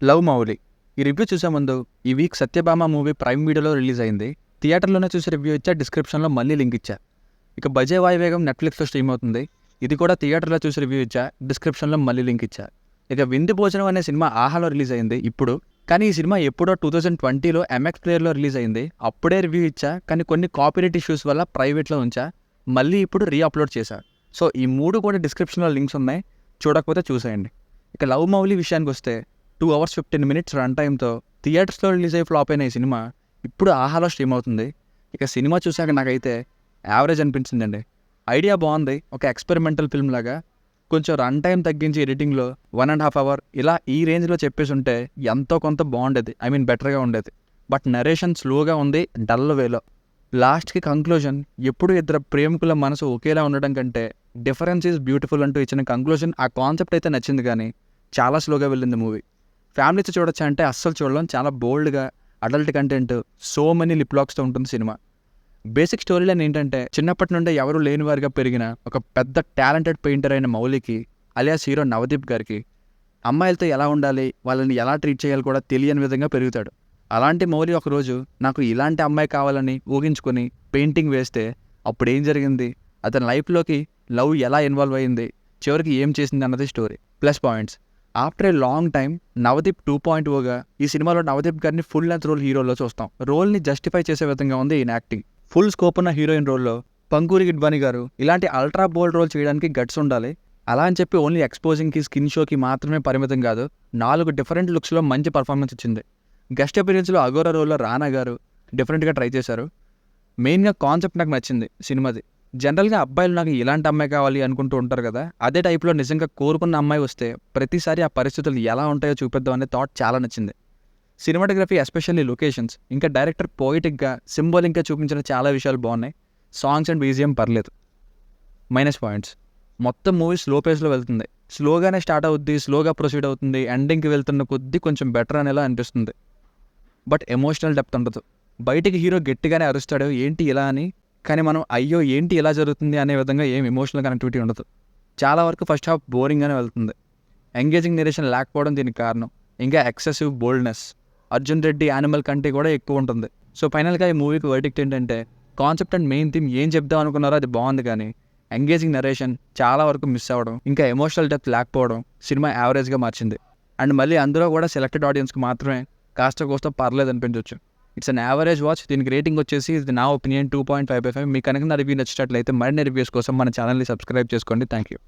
Love Mouli. ఈ review చూసే ముందు ఈ వీక్ సత్యభామ మూవీ ప్రైమ్ వీడియోలో రిలీజ్ అయింది. థియేటర్లోనే చూసి రివ్యూ ఇచ్చా, డిస్క్రిప్షన్లో మళ్ళీ లింక్ ఇచ్చా. ఇక బజే వాయువేగం నెట్ఫ్లిక్స్లో స్ట్రీమ్ అవుతుంది. ఇది కూడా థియేటర్లో చూసి రివ్యూ ఇచ్చా, డిస్క్రిప్షన్లో మళ్ళీ లింక్ ఇచ్చా. ఇక విందు భోజనం అనే సినిమా ఆహాలో రిలీజ్ అయింది ఇప్పుడు. కానీ ఈ సినిమా ఎప్పుడో 2020లో ఎంఎక్స్ ప్లేయర్లో రిలీజ్ అయింది. అప్పుడే రివ్యూ ఇచ్చా, కానీ కొన్ని కాపీరైట్ ఇష్యూస్ వల్ల ప్రైవేట్లో ఉంచా. మళ్ళీ ఇప్పుడు రీఅప్లోడ్ చేశా. సో ఈ మూడు కూడా డిస్క్రిప్షన్లో లింక్స్ ఉన్నాయి, చూడకపోతే చూసేయండి. ఇక లవ్ మౌలి విషయానికి వస్తే 2 hours 15 minutes రన్ టైంతో థియేటర్స్లో రిలీజ్ అయ్యి ఫ్లాప్ అయిన ఈ సినిమా ఇప్పుడు ఆహాలో స్ట్రీమ్ అవుతుంది. ఇక సినిమా చూశాక నాకైతే యావరేజ్ అనిపించిందండి. ఐడియా బాగుంది, ఒక ఎక్స్పెరిమెంటల్ ఫిల్మ్ లాగా. కొంచెం రన్ టైం తగ్గించి ఎడిటింగ్లో 1.5 hour ఇలా ఈ రేంజ్లో చెప్పేసి ఉంటే ఎంతో కొంత బాగుండేది, బెటర్గా ఉండేది. బట్ నరేషన్ స్లోగా ఉంది, డల్ వేలో. లాస్ట్కి కంక్లూజన్ ఎప్పుడు ఇద్దరు ప్రేమికుల మనసు ఒకేలా ఉండడం కంటే డిఫరెన్స్ ఈజ్ బ్యూటిఫుల్ అంటూ ఇచ్చిన కంక్లూజన్, ఆ కాన్సెప్ట్ అయితే నచ్చింది. కానీ చాలా స్లోగా వెళ్ళింది మూవీ. ఫ్యామిలీతో చూడొచ్చా అంటే అస్సలు చూడలేం. చాలా బోల్డ్గా adult content, so many lip లాక్స్తో ఉంటుంది సినిమా. బేసిక్ స్టోరీ లైన్ ఏంటంటే, చిన్నప్పటి నుండే ఎవరు లేని వారిగా పెరిగిన ఒక పెద్ద టాలెంటెడ్ పెయింటర్ అయిన మౌలికి, అలియాస్ హీరో నవదీప్ గారికి అమ్మాయిలతో ఎలా ఉండాలి, వాళ్ళని ఎలా ట్రీట్ చేయాలి కూడా తెలియని విధంగా పెరుగుతాడు. అలాంటి మౌలి ఒకరోజు నాకు ఇలాంటి అమ్మాయి కావాలని ఊహించుకొని పెయింటింగ్ వేస్తే అప్పుడు ఏం జరిగింది, అతని లైఫ్లోకి లవ్ ఎలా ఇన్వాల్వ్ అయ్యింది, చివరికి ఏం చేసింది అన్నది story. Plus points, after a long time Navdeep 2.0గా ఈ సినిమాలో నవదీప్ గారిని ఫుల్ లెంత్ రోల్ హీరోలో చూస్తాం. రోల్ని జస్టిఫై చేసే విధంగా ఉంది ఈయన యాక్టింగ్. ఫుల్ స్కోప్ ఉన్న హీరోయిన్ రోల్లో పంకూరి గిడ్వాని గారు ఇలాంటి అల్ట్రా బోల్డ్ రోల్ చేయడానికి గట్స్ ఉండాలి. అలా అని చెప్పి ఓన్లీ ఎక్స్పోజింగ్కి, స్కిన్ షోకి మాత్రమే పరిమితం కాదు, 4 డిఫరెంట్ లుక్స్లో మంచి పర్ఫార్మెన్స్ ఇచ్చింది. గెస్ట్ అపీరియన్స్లో అఘోరా రోల్లో రానా గారు డిఫరెంట్గా ట్రై చేశారు. మెయిన్గా కాన్సెప్ట్ నాకు నచ్చింది సినిమాది. జనరల్గా అబ్బాయిలు నాకు ఇలాంటి అమ్మాయి కావాలి అనుకుంటూ ఉంటారు కదా, అదే టైప్లో నిజంగా కోరుకున్న అమ్మాయి వస్తే ప్రతిసారి ఆ పరిస్థితులు ఎలా ఉంటాయో చూపిద్దాం అనే థాట్ చాలా నచ్చింది. సినిమాటోగ్రఫీ, ఎస్పెషల్లీ లొకేషన్స్, ఇంకా డైరెక్టర్ పోయిటిక్గా, సింబాలిక్గా చూపించిన చాలా విషయాలు బాగున్నాయి. సాంగ్స్ అండ్ బీజిఎం పర్లేదు. మైనస్ పాయింట్స్, మొత్తం మూవీ స్లో పేస్లో వెళ్తుంది. స్లోగానే స్టార్ట్ అవుద్ది, స్లోగా ప్రొసీడ్ అవుతుంది. ఎండింగ్కి వెళ్తున్న కొద్దీ కొంచెం బెటర్ అనేలా అనిపిస్తుంది. బట్ ఎమోషనల్ డెప్త్ ఉండదు. బయటికి హీరో గట్టిగానే అరుస్తాడు ఏంటి ఇలా అని, కానీ మనం అయ్యో ఏంటి ఇలా జరుగుతుంది అనే విధంగా ఏం ఎమోషనల్ కనెక్టివిటీ ఉండదు. చాలా వరకు ఫస్ట్ హాఫ్ బోరింగ్గానే వెళ్తుంది. ఎంగేజింగ్ నెరేషన్ లేకపోవడం దీనికి కారణం. ఇంకా excessive boldness Arjun Reddy animal కంటే కూడా ఎక్కువ ఉంటుంది. సో ఫైనల్గా ఈ మూవీకి వర్డిక్ట్ ఏంటంటే, కాన్సెప్ట్ అండ్ మెయిన్ థీమ్ ఏం చెప్దాం అనుకున్నారో అది బాగుంది, కానీ ఎంగేజింగ్ నరేషన్ చాలా వరకు మిస్ అవ్వడం, ఇంకా ఎమోషనల్ డెప్త్ లేకపోవడం సినిమా యావరేజ్గా మార్చింది. అండ్ మళ్ళీ అందులో కూడా సెలెక్టెడ్ ఆడియన్స్కి మాత్రమే కాస్త కోస్త పర్లేదు అనిపించవచ్చు. It's an average watch. దీనికి రేటింగ్ వచ్చేసి ఇది నా ఒపీనియన్ 2.5/5. మీకు కనుక నా రివ్యూ నచ్చినట్లయితే మరిన్ని రివ్యూస్ కోసం మన ఛానల్ని సబ్స్క్రైబ్ చేసుకోండి. Thank you.